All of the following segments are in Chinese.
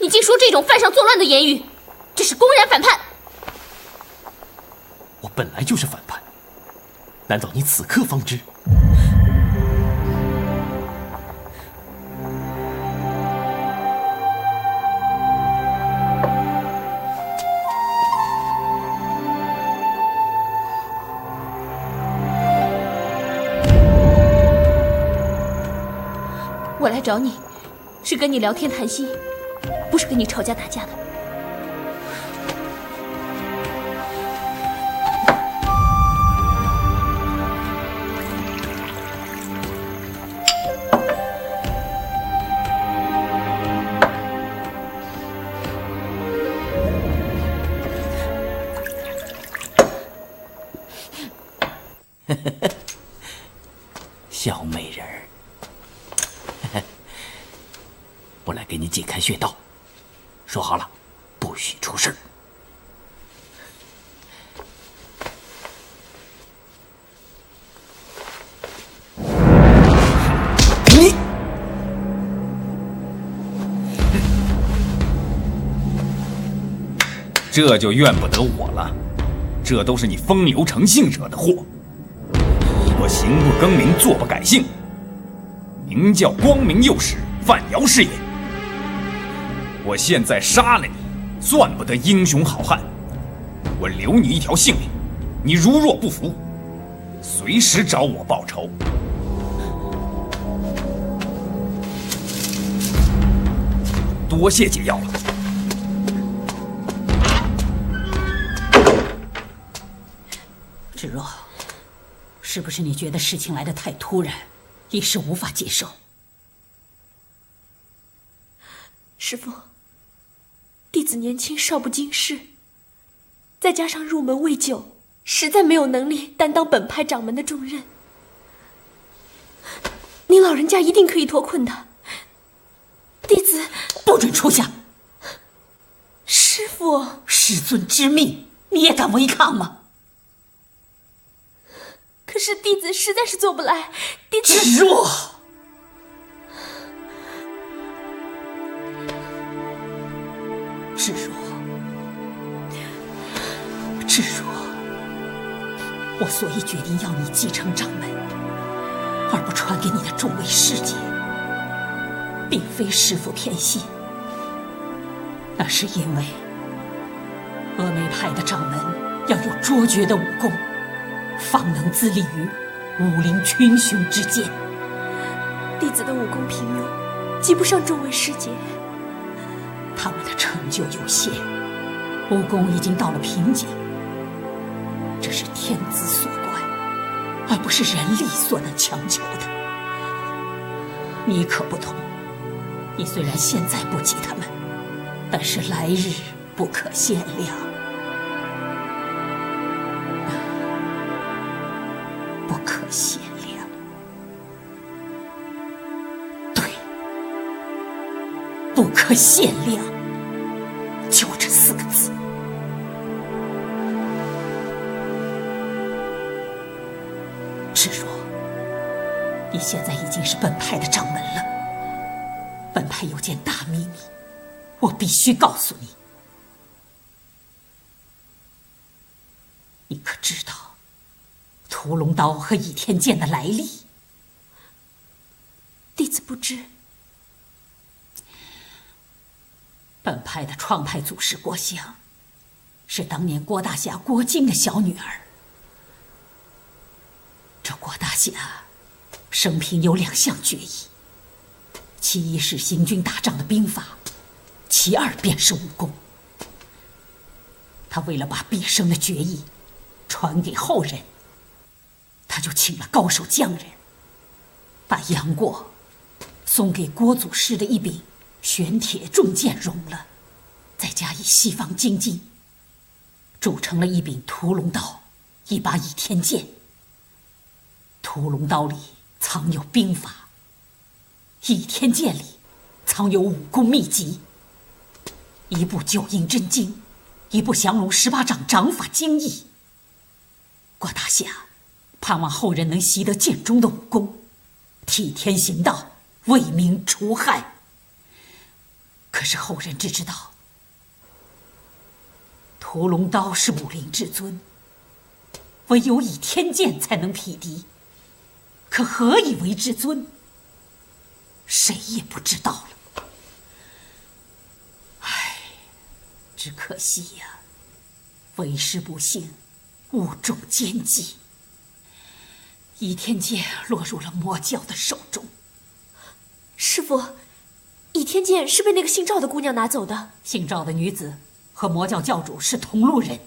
你竟说这种犯上作乱的言语，这是公然反叛。我本来就是反叛，难道你此刻方知？我来找你，是跟你聊天谈心，不是跟你吵架打架的。小美人儿，我来给你解开穴道。说好了，不许出事。你，这就怨不得我了，这都是你风流成性惹的祸。我行不更名，坐不改姓，名叫光明右使范瑶是也。我现在杀了你，算不得英雄好汉，我留你一条性命。你如若不服，随时找我报仇。多谢解药了。芷若，是不是你觉得事情来得太突然，一时无法接受？师父，弟子年轻少不经事，再加上入门未久，实在没有能力担当本派掌门的重任。您老人家一定可以脱困的，弟子不准出下！师父，师尊之命，你也敢违抗吗？可是弟子实在是做不来，弟子。芷若，芷若，芷若，我所以决定要你继承掌门，而不传给你的众位师姐，并非师父偏心，那是因为峨眉派的掌门要有卓绝的武功，方能自立于武林群雄之间。弟子的武功平庸，及不上众位师姐。他们的成就有限，武功已经到了瓶颈，这是天资所关，而不是人力所能强求的。你可不同，你虽然现在不及他们，但是来日不可限量。不可限量，对，不可限量，就这4个字。芷若，你现在已经是本派的掌门了，本派有件大秘密，我必须告诉你。你可知道屠龙刀和倚天剑的来历？弟子不知。本派的创派祖师郭襄，是当年郭大侠郭靖的小女儿。这郭大侠生平有2项绝艺，其一是行军打仗的兵法，其二便是武功。他为了把毕生的绝艺传给后人，他就请了高手匠人，把杨过送给郭祖师的一柄玄铁重剑融了，再加以西方精进，铸成了一柄屠龙刀，一把倚天剑。屠龙刀里藏有兵法，倚天剑里藏有武功秘籍，一部九阴真经，一部降龙18掌掌法精义。郭大侠盼望后人能习得剑中的武功，替天行道，为民除害。可是后人只知道，屠龙刀是武林至尊，唯有倚天剑才能匹敌。可何以为至尊，谁也不知道了。唉，只可惜呀，为师不幸，误中奸计，倚天剑落入了魔教的手中。师傅，倚天剑是被那个姓赵的姑娘拿走的。姓赵的女子和魔教教主是同路人。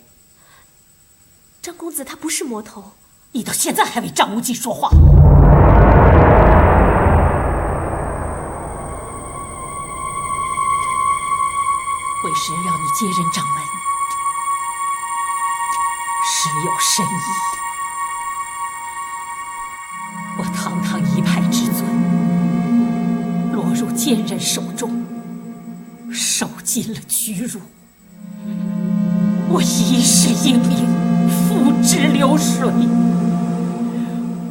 张公子他不是魔头，你到现在还为张无忌说话。为师要你接任掌门，实有深意。我堂堂一派之尊，落入奸人手中，受尽了屈辱。我一世英名，付之流水。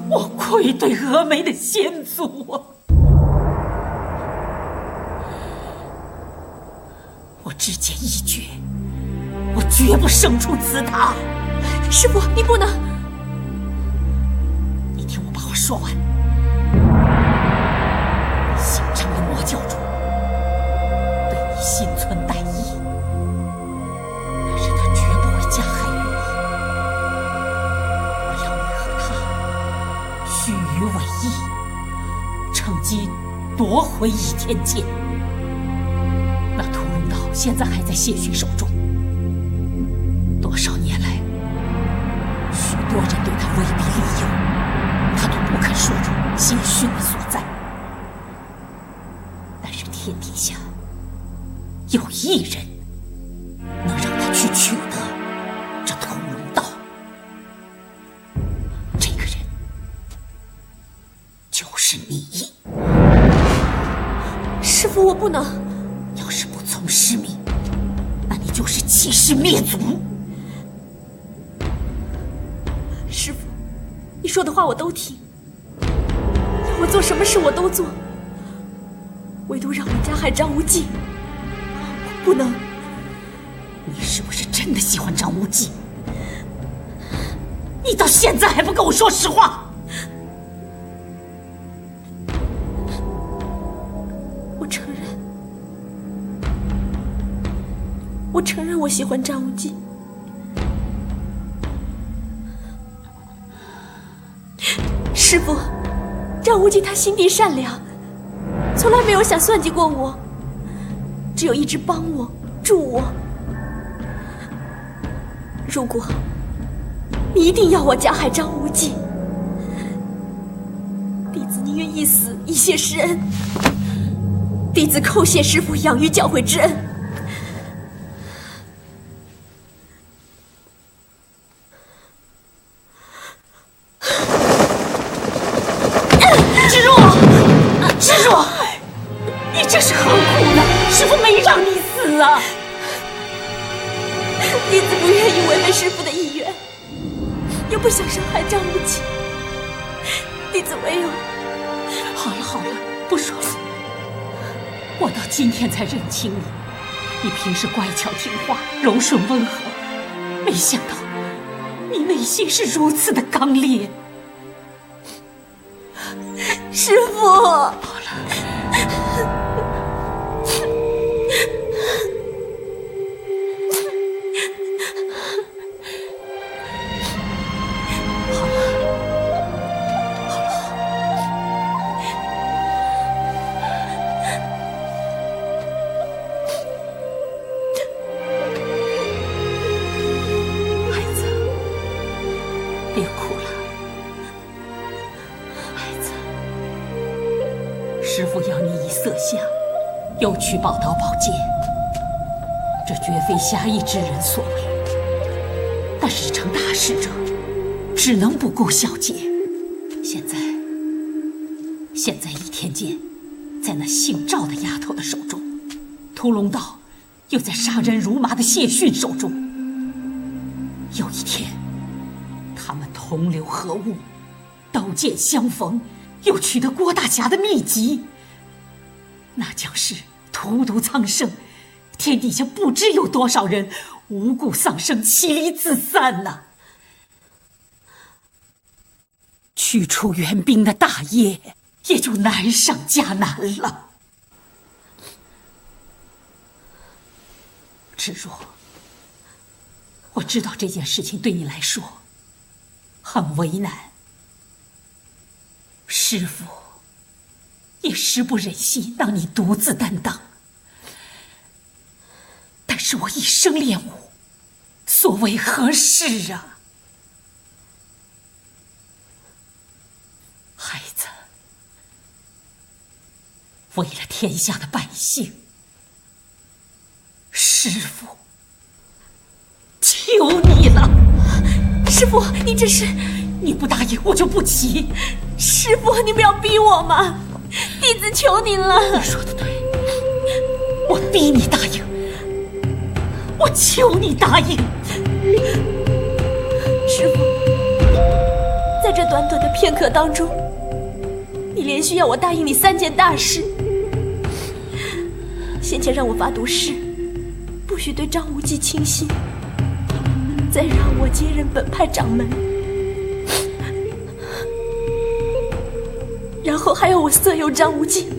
我愧对峨眉的先祖啊！我只见一绝，我绝不胜出此塔。师傅，你不能！你听我把话说完。姓张的魔教主对你心存歹意，但是他绝不会加害于你。我要你和他虚与委蛇，趁机夺回倚天剑。那屠龙刀现在还在谢逊手中，多少年来，许多人对他威逼利诱，他都不肯说出谢逊的所在。但是天底下有一人能让他去取得这屠龙刀，这个人就是你。师傅，我不能。要是不从师命，那你就是欺师灭祖。师傅，你说的话我都听，要我做什么事我都做，唯独让我加害张无忌，我不能。你是不是真的喜欢张无忌？你到现在还不跟我说实话？我承认我喜欢张无忌，师傅，张无忌他心地善良，从来没有想算计过我，只有一直帮我助我。如果你一定要我加害张无忌，弟子宁愿一死以谢师恩，弟子叩谢师父养育教诲之恩。弟子不愿意违背师父的意愿，又不想伤害张无忌，弟子唯有……好了好了，不说了。我到今天才认清你，你平时乖巧听话、柔顺温和，没想到你内心是如此的刚烈。师父，好了。师父要你以色相，又取宝刀宝剑，这绝非侠义之人所为。但是成大事者，只能不顾小节。现在倚天剑在那姓赵的丫头的手中，屠龙刀又在杀人如麻的谢逊手中。有一天，他们同流合污，刀剑相逢，又取得郭大侠的秘籍，那将是荼毒苍生，天底下不知有多少人无故丧生，妻离子散呐！去除援兵的大业，也就难上加难了。芷若，我知道这件事情对你来说很为难，师父也实不忍心让你独自担当。但是我一生练武，所为何事啊？孩子，为了天下的百姓，师父求你了。师父，你这是……你不答应，我就不骑。师父，你不要逼我嘛！弟子求您了。你说的对，我逼你答应，我求你答应。师父，在这短短的片刻当中，你连续要我答应你3件大事。先前让我发毒誓，不许对张无忌倾心，再让我接任本派掌门，然后还要我色诱张无忌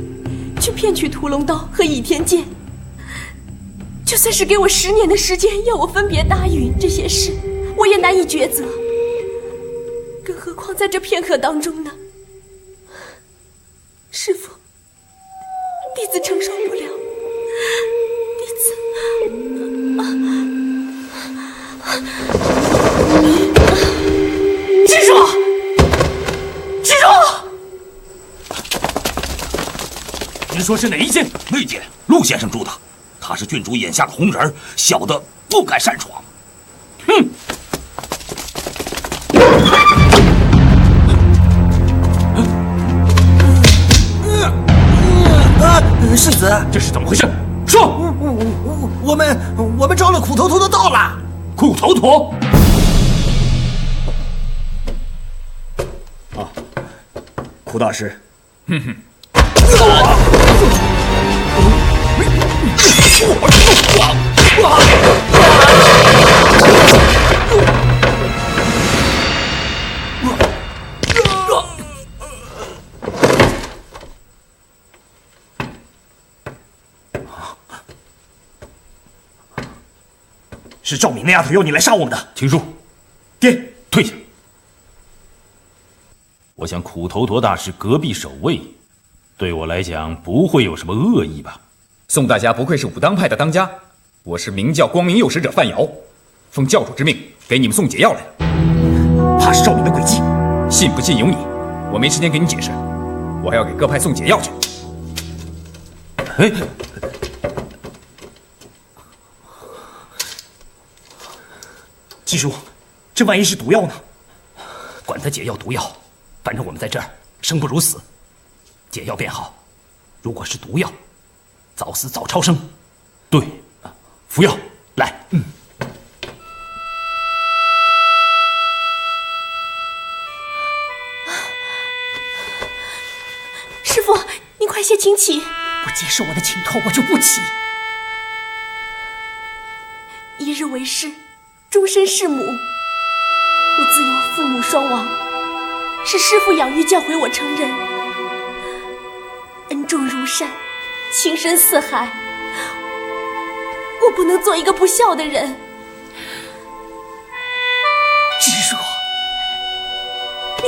去骗取屠龙刀和倚天剑。就算是给我10年的时间，要我分别答应这些事，我也难以抉择。更何况在这片刻当中呢？师父，弟子承受不了，弟子……芷若，芷若，您说是哪一件？那件，陆先生住的。他是郡主眼下的红人，小的不敢擅闯。哼！世子，这是怎么回事？说！我们招了苦头头的到了。苦头头？啊，苦大师。哼哼。是赵敏那丫头要你来杀我们的。请恕，爹，退下。我想苦头陀大师隔壁守卫，对我来讲不会有什么恶意吧？宋大家不愧是武当派的当家，我是明教光明右使者范瑶，奉教主之命给你们送解药来。怕是赵敏的诡计，信不信由你，我没时间给你解释，我还要给各派送解药去。哎，七叔，这万一是毒药呢？管他解药毒药，反正我们在这儿生不如死，解药便好。如果是毒药，早死早超生。对，服药来。师父，你快些请起。不接受我的请托，我就不起。一日为师，终身是母。我自幼父母双亡，是师父养育教诲我成人，恩重如山，情深似海。我不能做一个不孝的人。芷若，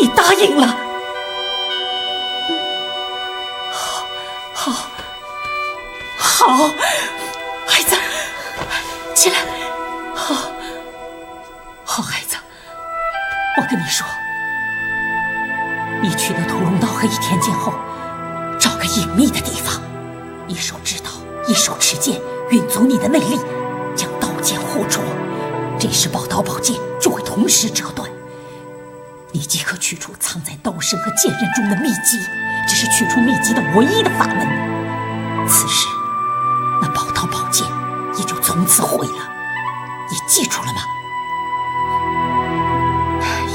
你答应了。好，孩子，起来。好孩子，我跟你说，你取得屠龙刀和倚天剑后，找个隐秘的地方，一手持刀，一手持剑，运足你的内力，将刀剑互戳，这时宝刀宝剑就会同时折断。你即可取出藏在刀身和剑刃中的秘籍，这是取出秘籍的唯一的法门。此时那宝刀宝剑也就从此毁了。你记住了吗？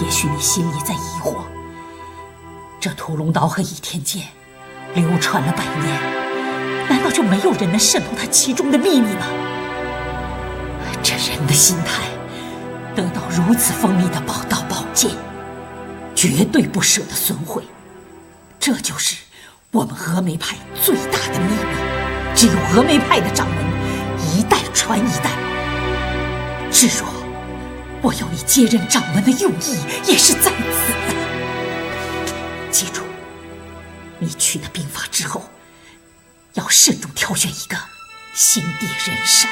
也许你心里在疑惑，这屠龙刀和倚天剑流传了100年，难道就没有人能渗透他其中的秘密吗？这人的心态得到如此锋利的宝刀宝剑，绝对不舍得损毁，这就是我们峨眉派最大的秘密。只有峨眉派的掌门一代传一代。至若我要你接任掌门的用意也是在此的。记住，你取得兵法之后，要慎重挑选一个心地仁善、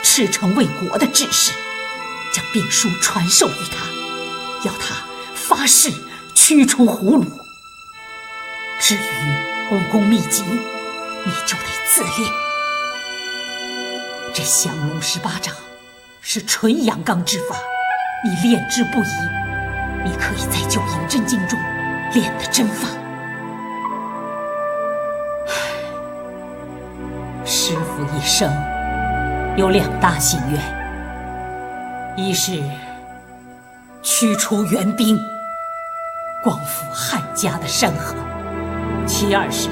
赤诚为国的志士，将兵书传授于他，要他发誓驱除胡虏。至于武功秘籍，你就得自练。这降龙18掌是纯阳刚之法，你练之不移，你可以在九阴真经中练得真法。师父一生有2大心愿，一是驱除援兵，光复汉家的山河；其二是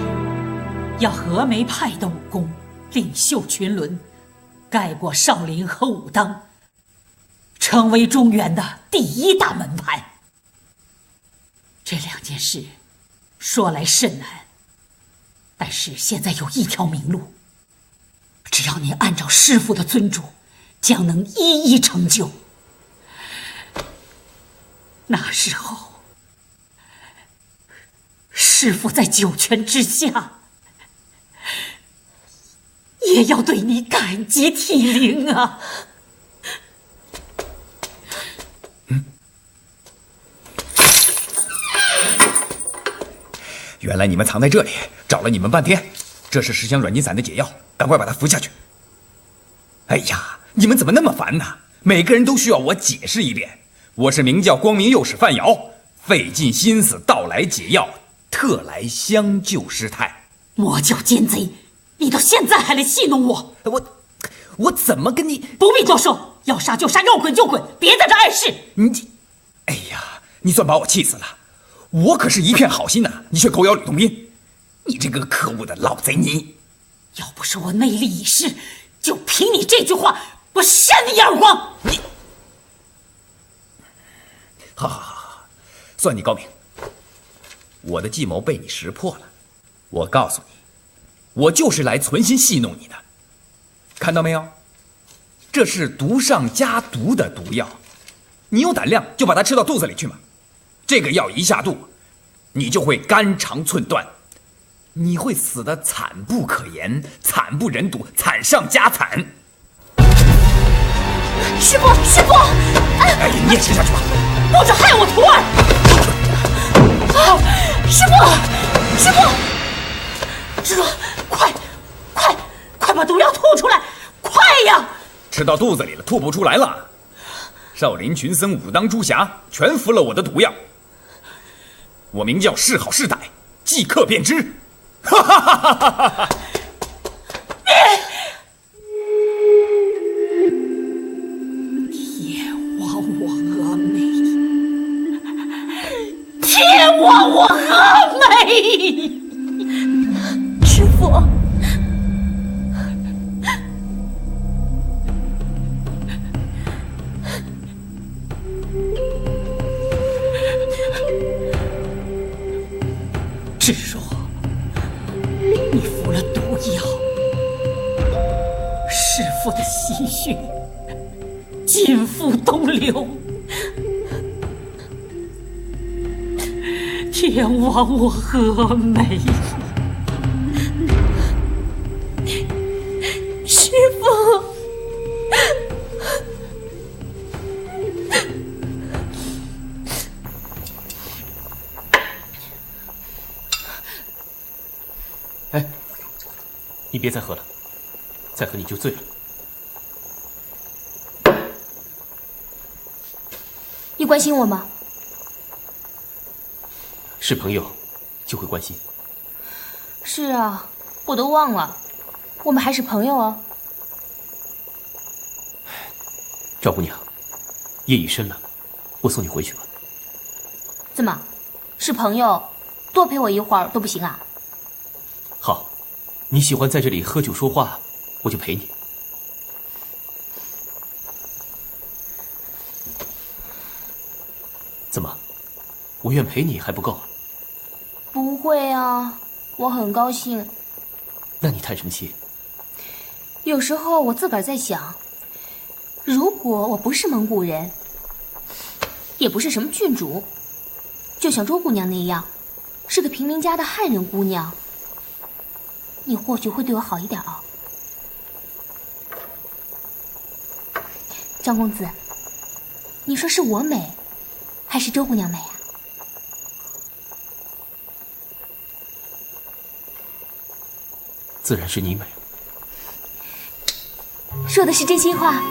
要峨眉派的武功领袖群伦，盖过少林和武当，成为中原的第1大门派。这2件事说来甚难，但是现在有一条明路，只要你按照师父的尊嘱，将能一一成就。那时候，师父在九泉之下，也要对你感激涕零啊！原来你们藏在这里，找了你们半天。这是10香软筋散的解药，赶快把它服下去。哎呀，你们怎么那么烦呢？每个人都需要我解释一遍。我是明教光明右使范瑶，费尽心思盗来解药，特来相救师太。魔教奸贼，你到现在还来戏弄我？我怎么跟你……不必多说，要杀就杀，要滚就滚，别在这碍事。哎呀，你算把我气死了！我可是一片好心呐，你却狗咬吕洞宾！你这个可恶的老贼你！要不是我内力已失，就凭你这句话，我扇你一耳光！你……好，算你高明。我的计谋被你识破了。我告诉你，我就是来存心戏弄你的。看到没有？这是毒上加毒的毒药，你有胆量就把它吃到肚子里去嘛。这个药一下肚，你就会肝肠寸断，你会死得惨不可言，惨不忍睹，惨上加惨。师父，哎，你也吃下去吧，不准害我徒儿！师父，师叔，快把毒药吐出来，快呀！吃到肚子里了，吐不出来了。少林群僧武当诸侠全服了我的毒药。我名叫是好是歹，即刻便知。哈哈哈哈哈哈！天亡我峨眉！天亡我峨眉！师父，至若你服了毒药，师父的心血尽付东流，天亡我峨眉！师父，哎，你别再喝了，再喝你就醉了。你关心我吗？是朋友，就会关心。是啊，我都忘了，我们还是朋友哦。赵姑娘，夜已深了，我送你回去吧。怎么，是朋友，多陪我一会儿都不行啊？好，你喜欢在这里喝酒说话，我就陪你。怎么，我愿陪你还不够？不会啊，我很高兴。那你叹什么气？有时候我自个儿在想，如果我不是蒙古人，也不是什么郡主，就像周姑娘那样，是个平民家的汉人姑娘，你或许会对我好一点啊。张公子，你说是我美，还是周姑娘美啊？自然是你美。说的是真心话。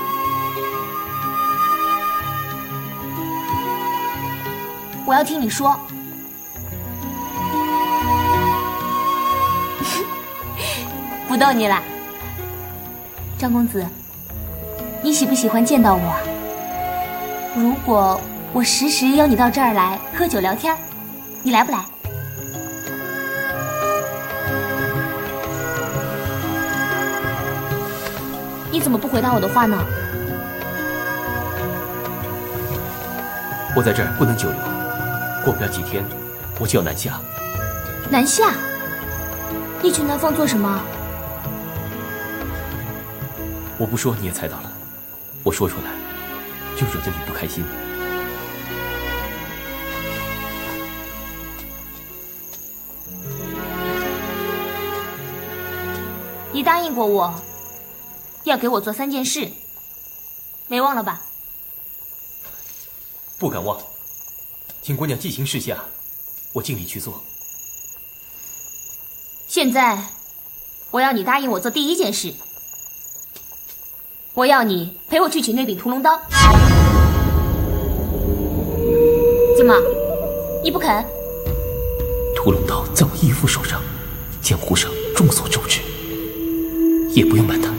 我要听你说。不逗你了。张公子，你喜不喜欢见到我？如果我时时邀你到这儿来喝酒聊天，你来不来？你怎么不回答我的话呢？我在这儿不能久留，过不了几天，我就要南下。南下？你去南方做什么？我不说你也猜到了，我说出来就惹得你不开心。你答应过我，要给我做3件事，没忘了吧？不敢忘，请姑娘记行示下，我尽力去做。现在，我要你答应我做第1件事，我要你陪我去取那柄屠龙刀。怎么，你不肯？屠龙刀在我义父手上，江湖上众所周知，也不用瞒他。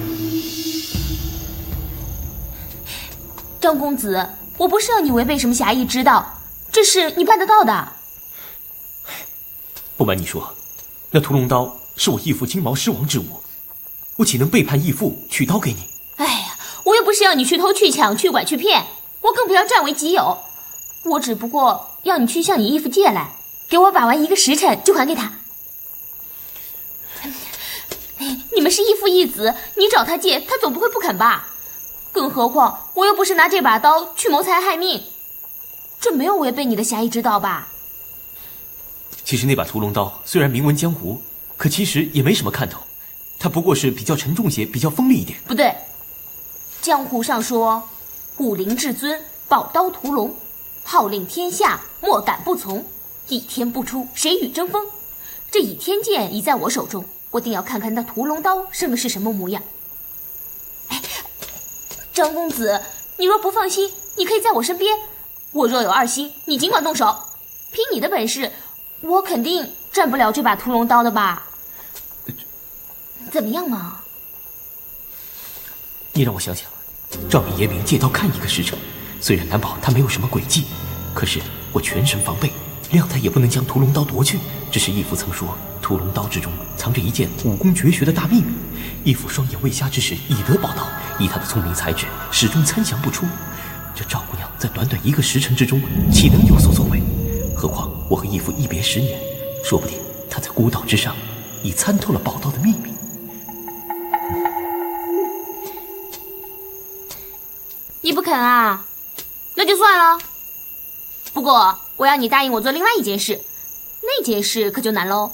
张公子，我不是要你违背什么侠义之道，这事你办得到的。不瞒你说，那屠龙刀是我义父金毛狮王之物，我岂能背叛义父取刀给你？哎呀，我又不是要你去偷去抢去拐去骗，我更不要占为己有，我只不过要你去向你义父借来，给我把玩1个时辰就还给他。你们是义父义子，你找他借，他总不会不肯吧？更何况我又不是拿这把刀去谋财害命，这没有违背你的侠义之道吧？其实那把屠龙刀虽然名闻江湖，可其实也没什么看头，它不过是比较沉重些，比较锋利一点。不对，江湖上说武林至尊，宝刀屠龙，号令天下，莫敢不从，一天不出，谁与争锋。这倚天剑已在我手中，我定要看看那屠龙刀生的是什么模样。张公子，你若不放心，你可以在我身边，我若有2心，你尽管动手。凭你的本事，我肯定占不了这把屠龙刀的吧？怎么样嘛？你让我想想，照比爷明借刀看1个时辰，虽然难保他没有什么诡计，可是我全神防备，谅他也不能将屠龙刀夺去。只是义父曾说，屠龙刀之中藏着一件武功绝学的大秘密，义父双眼未瞎之时已得宝刀，以他的聪明才智，始终参详不出。这赵姑娘在短短1个时辰之中，岂能有所作为？何况我和义父一别10年，说不定他在孤岛之上已参透了宝刀的秘密。你不肯啊？那就算了。不过我要你答应我做另外1件事，那件事可就难喽。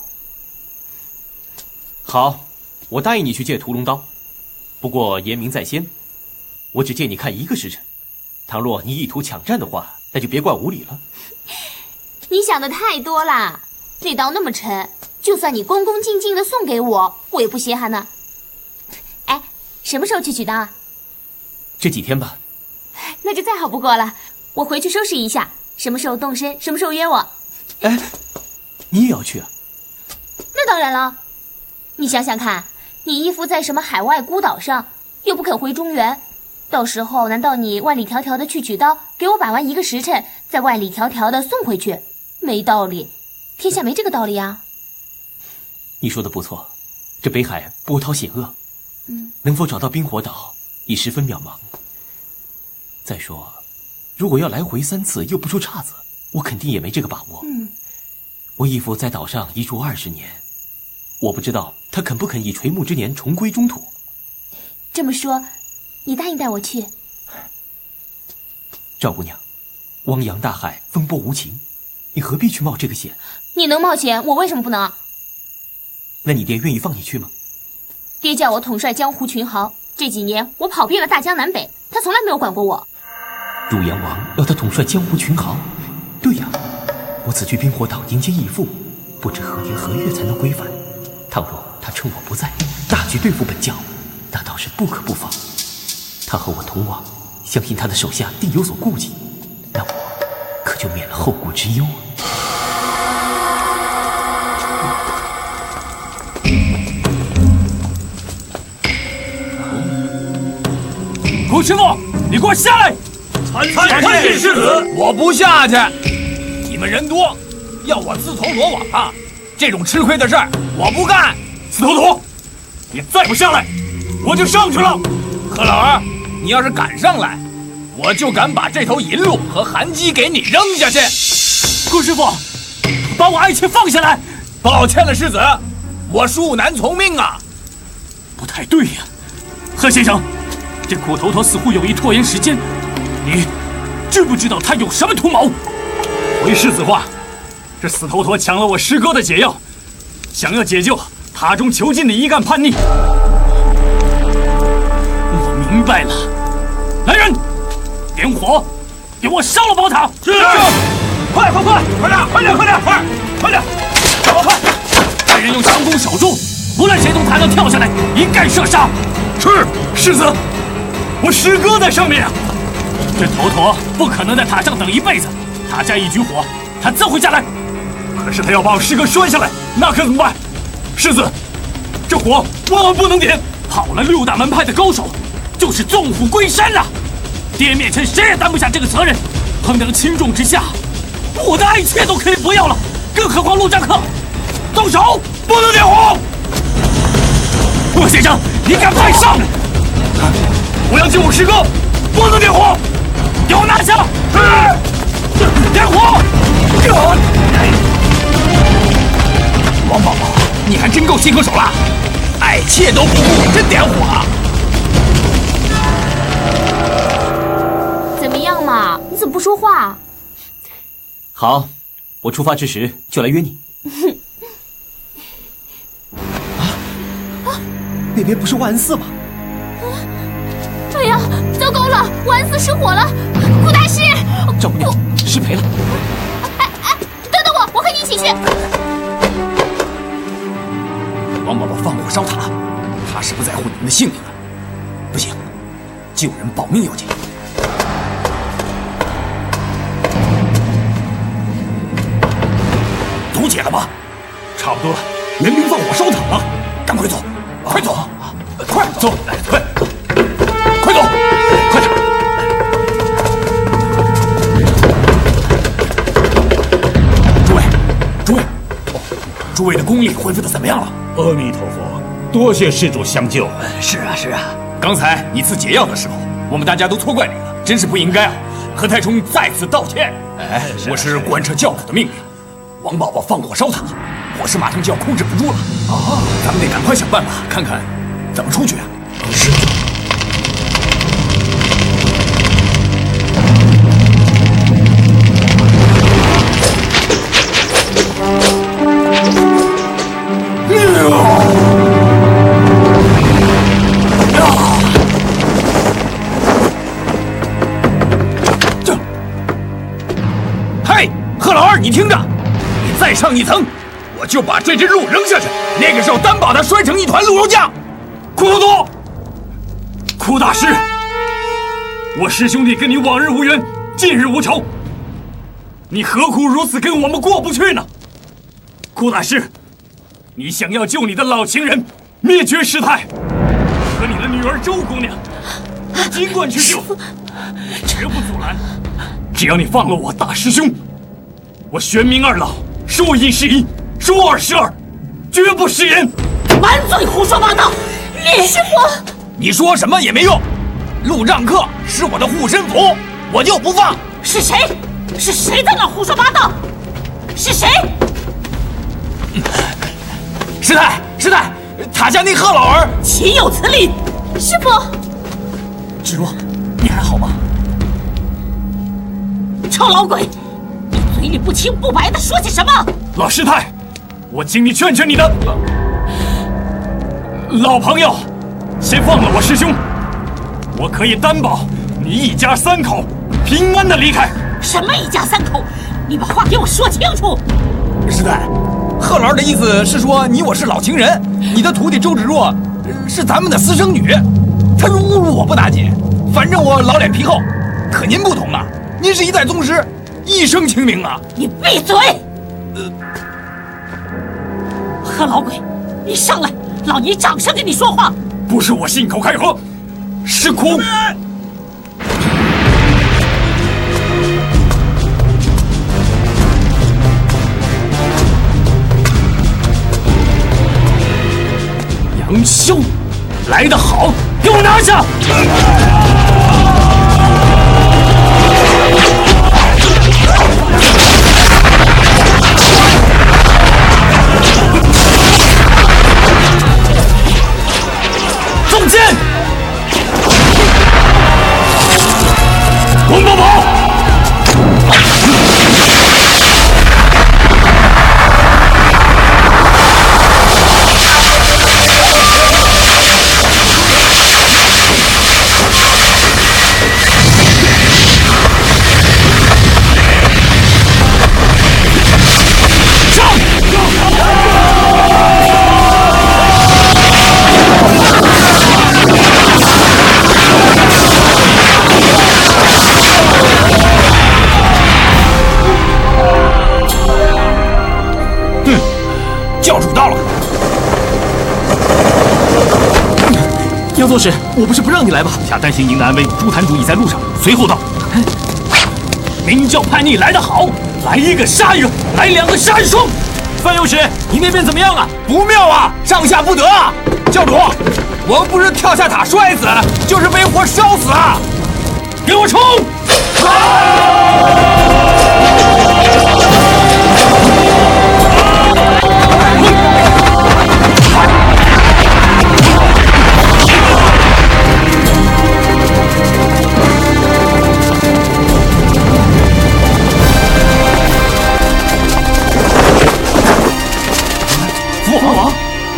好，我答应你去借屠龙刀，不过言明在先，我只借你看1个时辰。倘若你意图抢占的话，那就别怪无礼了。你想的太多啦，那刀那么沉，就算你恭恭敬敬的送给我，我也不稀罕呢。哎，什么时候去取刀啊？这几天吧。那就再好不过了，我回去收拾一下，什么时候动身，什么时候约我。哎，你也要去啊？那当然了，你想想看，你义父在什么海外孤岛上，又不肯回中原，到时候难道你万里迢迢的去取刀，给我把玩1个时辰，再万里迢迢的送回去？没道理，天下没这个道理啊。你说的不错，这北海波涛险恶，能否找到冰火岛已十分渺茫。再说，如果要来回3次又不出岔子，我肯定也没这个把握。我义父在岛上一住20年，我不知道他肯不肯以垂暮之年重归中土。这么说，你答应带我去？赵姑娘，汪洋大海，风波无情，你何必去冒这个险？你能冒险，我为什么不能？那你爹愿意放你去吗？爹叫我统帅江湖群豪，这几年我跑遍了大江南北，他从来没有管过我。汝阳王要他统帅江湖群豪？对呀，我此去冰火岛迎接义父，不知何年何月才能归返。倘若他趁我不在，大举对付本教，那倒是不可不防。他和我同往，相信他的手下定有所顾忌，那我可就免了后顾之忧。顾师傅，你给我下来！参见世子。我不下去，你们人多，要我自投罗网啊！这种吃亏的事儿我不干。死头陀，你再不下来，我就上去了。何老二，你要是敢上来，我就敢把这头银鹿和韩姬给你扔下去。顾师傅，把我爱妾放下来！抱歉了，世子，我恕难从命啊。不太对呀，何先生，这苦头陀似乎有意拖延时间，你知不知道他有什么图谋？回世子话，这死头陀抢了我师哥的解药，想要解救塔中囚禁的一干叛逆。我明白了，来人，点火，给我烧了宝塔！是！快点，快点！快！派人用强弓守住，无论谁从塔上跳下来，一概射杀。是，世子。我师哥在上面啊！这头陀不可能在塔上等一辈子，塔下一举火，他自会下来。可是他要把我师哥摔下来，那可怎么办？世子，这火万万不能点！跑了6大门派的高手，就是纵虎归山啊！爹面前谁也担不下这个责任。碰到轻重之下，我的爱妾都可以不要了，更何况陆战客？动手，不能点火！陆先生，你赶快上！我要救我师哥，不能点火！给我拿下！点火！王宝宝，你还真够心狠手辣，爱妾都不顾，真点火啊！怎么样嘛？你怎么不说话？好，我出发之时就来约你。那边不是万安寺吗？哎呀，糟糕了！万安寺失火了！顾大师，赵姑娘，失陪了。等等我，我和你一起去。王宝宝放火烧塔，他是不在乎你们的性命了。不行，救人保命要紧。堵解了吧？差不多了，援兵放火烧塔了，赶快走，快走，快走，快！快走，快点！诸位的功力恢复的怎么样了？阿弥陀佛，多谢施主相救。是啊，刚才你赐解药的时候，我们大家都错怪你了，真是不应该啊！何太冲再次道歉。我是贯彻教主的命令，王宝宝放火烧塔，火势马上就要控制不住了。咱们得赶快想办法，看看怎么出去啊！是。嘿，贺老二，你听着，你再上一层，我就把这只鹿扔下去，那个时候担保他摔成一团鹿肉酱。库头陀，库大师，我师兄弟跟你往日无冤，近日无仇，你何苦如此跟我们过不去呢？库大师，你想要救你的老情人，灭绝师太，和你的女儿周姑娘，你尽管去救，绝不阻拦。只要你放了我大师兄，我玄冥二老说一是一，说二是二，绝不食言。满嘴胡说八道！师傅，你说什么也没用。陆让客是我的护身符，我就不放。是谁？是谁在那胡说八道？是谁？师太，塔下那贺老儿岂有此理！师傅，芷若，你还好吗？臭老鬼，你嘴里不清不白的说些什么？老师太，我尽力劝劝你的老朋友，先放了我师兄，我可以担保你一家3口平安的离开。什么一家3口？你把话给我说清楚！师太，贺老儿的意思是说你我是老情人，你的徒弟周芷若是咱们的私生女，她如侮辱我不打紧，反正我老脸皮厚。可您不同啊，您是一代宗师，一生清明啊！你闭嘴！贺老鬼，你上来，老尼掌声跟你说话。不是我信口开河，是苦。杨修，来得好，给我拿下！中箭！龙宝宝！教主到了。杨宗师，我不是不让你来吗？下担心您的安危，朱坛主已在路上，随后到。明教叛逆来得好，来一个杀一个，来2个杀一双。范右使，你那边怎么样啊？不妙啊，上下不得啊！教主，我不是跳下塔摔死，就是被火烧死啊！给我冲！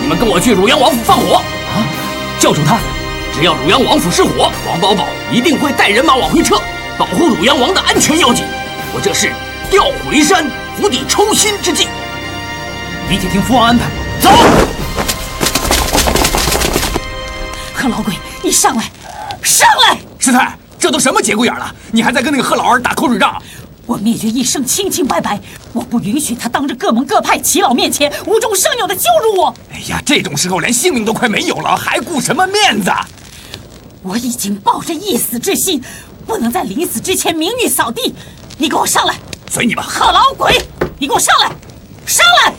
你们跟我去汝阳王府放火啊！教主他，只要汝阳王府失火，王宝宝一定会带人马往回撤，保护汝阳王的安全要紧。我这是调虎离山、釜底抽薪之计。李铁听父王安排，走。贺老鬼，你上来，上来！师太，这都什么节骨眼了，你还在跟那个贺老儿打口水仗？我灭绝一生清清白白，我不允许他当着各门各派耆老面前无中生有的羞辱我。哎呀，这种时候连性命都快没有了，还顾什么面子？我已经抱着一死之心，不能在临死之前名誉扫地。你给我上来！随你吧。贺老鬼，你给我上来！上来！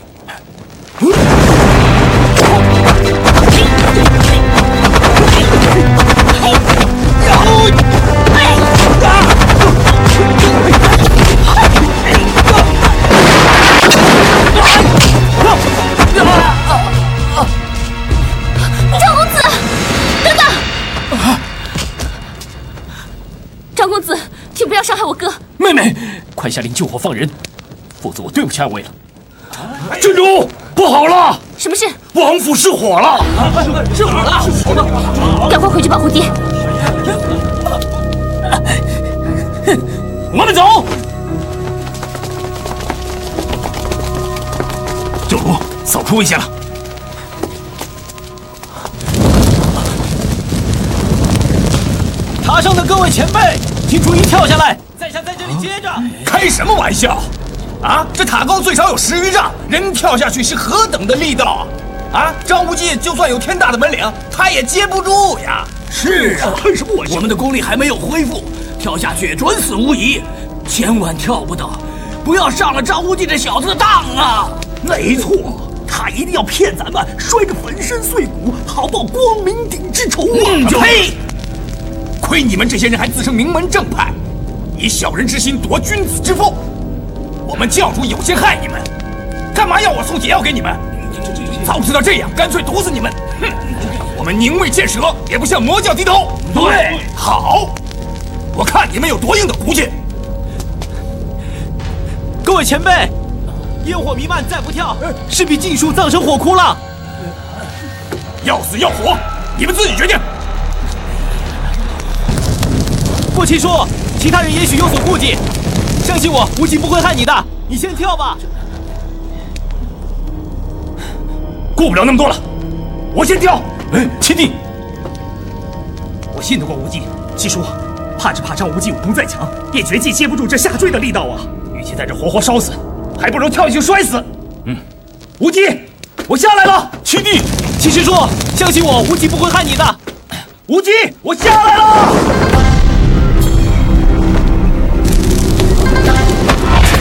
张公子，等等！张公子，请不要伤害我哥。妹妹，快下令救火放人，否则我对不起二位了。郡主，不好了！什么事？王府失火了！失火了！赶快回去保护爹。我们走。教主，扫出危险了。塔上的各位前辈，请注意跳下来，在下在这里接着。开什么玩笑！啊，这塔高最少有10余丈，人跳下去是何等的力道啊！张无忌就算有天大的本领，他也接不住呀。是啊，我们的功力还没有恢复，跳下去准死无疑，千万跳不得，不要上了张无忌这小子的当啊！没错，他一定要骗咱们摔个粉身碎骨，好报光明顶之仇啊！呸！亏你们这些人还自称名门正派，以小人之心夺君子之腹。我们教主有心害你们，干嘛要我送解药给你们？早知道这样，干脆毒死你们！哼！我们宁为见蛇，也不向魔教低头。对，好，我看你们有多硬的骨气。各位前辈，烟火弥漫，再不跳，势必尽数葬身火窟了。要死要活，你们自己决定。过七叔，其他人也许有所顾忌，相信我，无忌不会害你的。你先跳吧。顾不了那么多了，我先跳。七弟，我信得过无忌。七叔，怕只怕张无忌武功再强，也绝技接不住这下坠的力道啊！与其在这活活烧死，还不如跳下去摔死。无忌，我下来了。七弟，七师叔，相信我，无忌不会害你的。无忌，我下来了。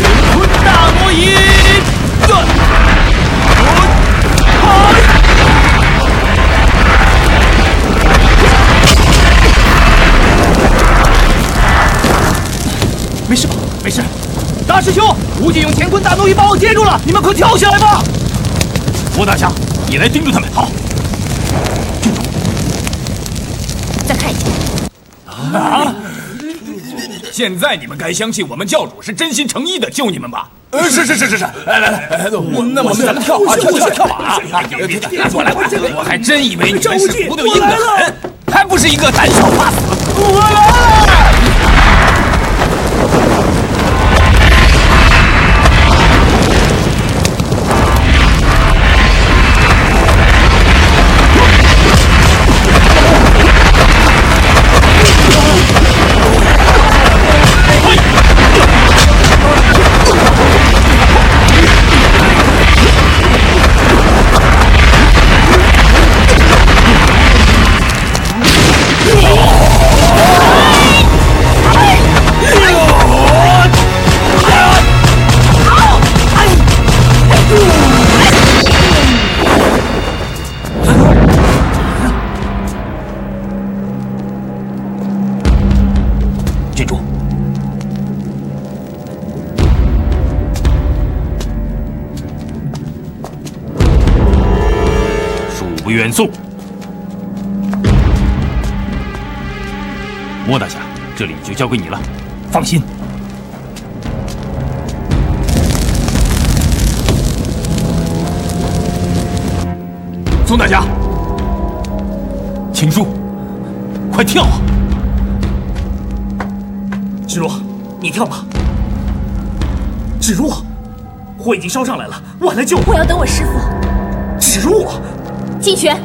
乾坤大挪移。没事吧？没事。大师兄，无忌用乾坤大挪移把我接住了，你们快跳下来吧！莫大侠，你来盯住他们。好。再看一下。现在你们该相信我们教主是真心诚意的救你们吧？是，来，那我们咱们跳啊，跳啊！过来，我还真以为你们是不得硬得很，还不是一个胆小怕死。我来！远送。莫大侠，这里就交给你了，放心。宋大侠，青叔，快跳啊！芷若，你跳吧。芷若，火已经烧上来了，晚了就……我要等我师傅。芷若。金泉，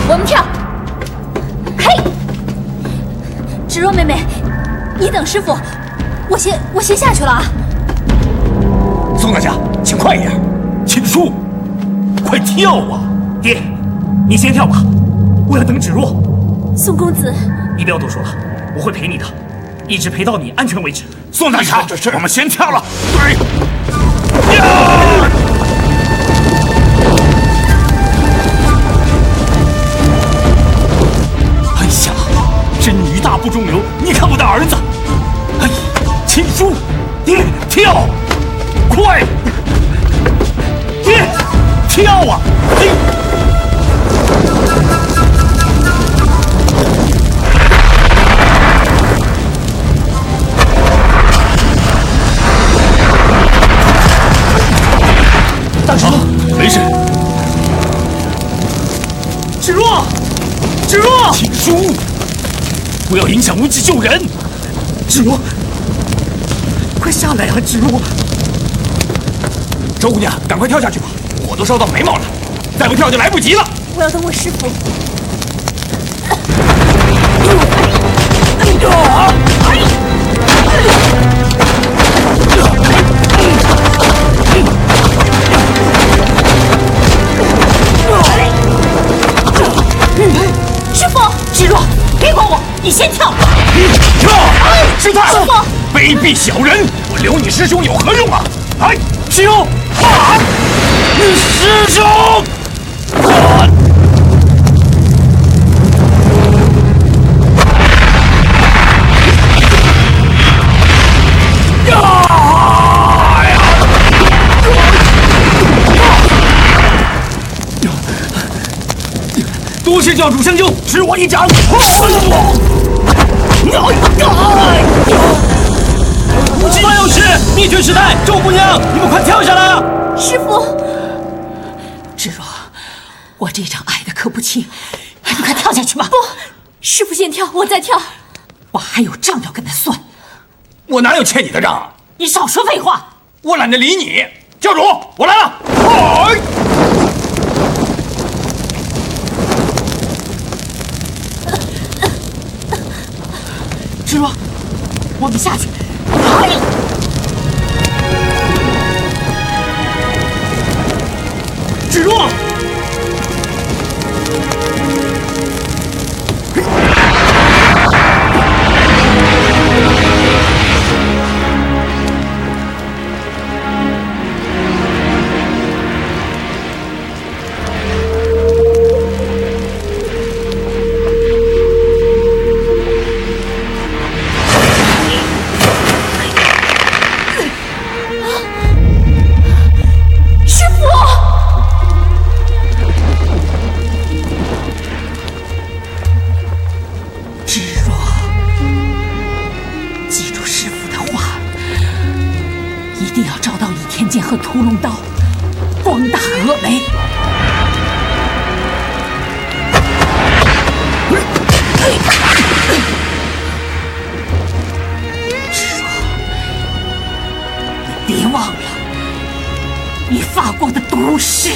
我们跳。嘿，芷若妹妹，你等师傅，我先下去了啊。宋大侠，请快一点。青叔，快跳啊！爹，你先跳吧，我要等芷若。宋公子，你不要多说了，我会陪你的，一直陪到你安全为止。宋大侠，我们先跳了。对。哎呀，真女大不中留，你看我的儿子。哎，青叔，爹跳，快，爹跳啊！大师，没事。芷若，芷若，青叔，不要影响无忌救人。芷若，快下来啊！芷若，周姑娘，赶快跳下去吧，火都烧到眉毛了，再不跳就来不及了。我要等我师傅。师傅，芷若，别管我，你先跳。跳！师太，师傅，卑鄙小人，我留你师兄有何用啊？来，修！啊！师兄！都市教主相救，吃我一掌！万有师，灭绝时代，周姑娘，你们快跳下来啊！师傅，芷若，我这掌挨得可不轻，你快跳下去吧。不，师傅先跳，我再跳。我还有账要跟他算。我哪有欠你的账？你少说废话！我懒得理你。教主，我来了。芷若，我们下去。芷若，和屠龙刀，光大峨眉。芷若，你别忘了，你发过的毒誓。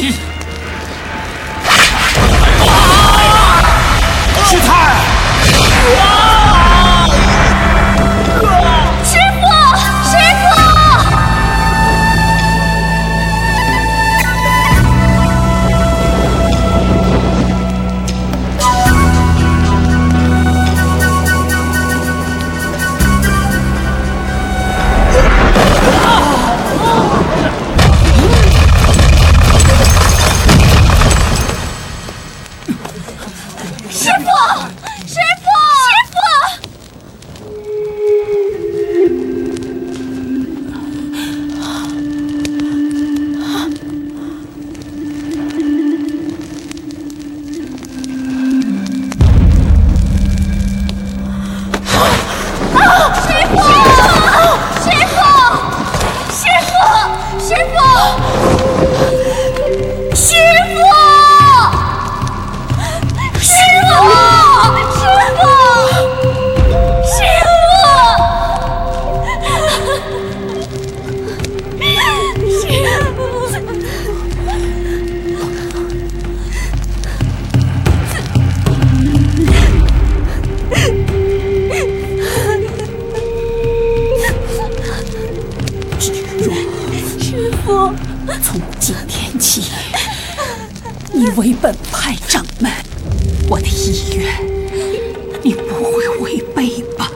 师太！师傅，师傅！从今天起，你为本派掌门，我的意愿，你不会违背吧？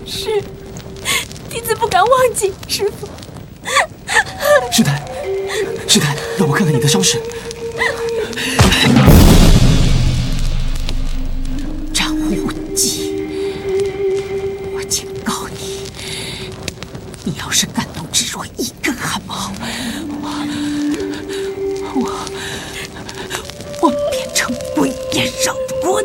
是，弟子不敢忘记师父。师太，师太，让我看看你的伤势。张无忌，我警告你，你要是敢动芷若一根汗毛，我变成鬼也让滚！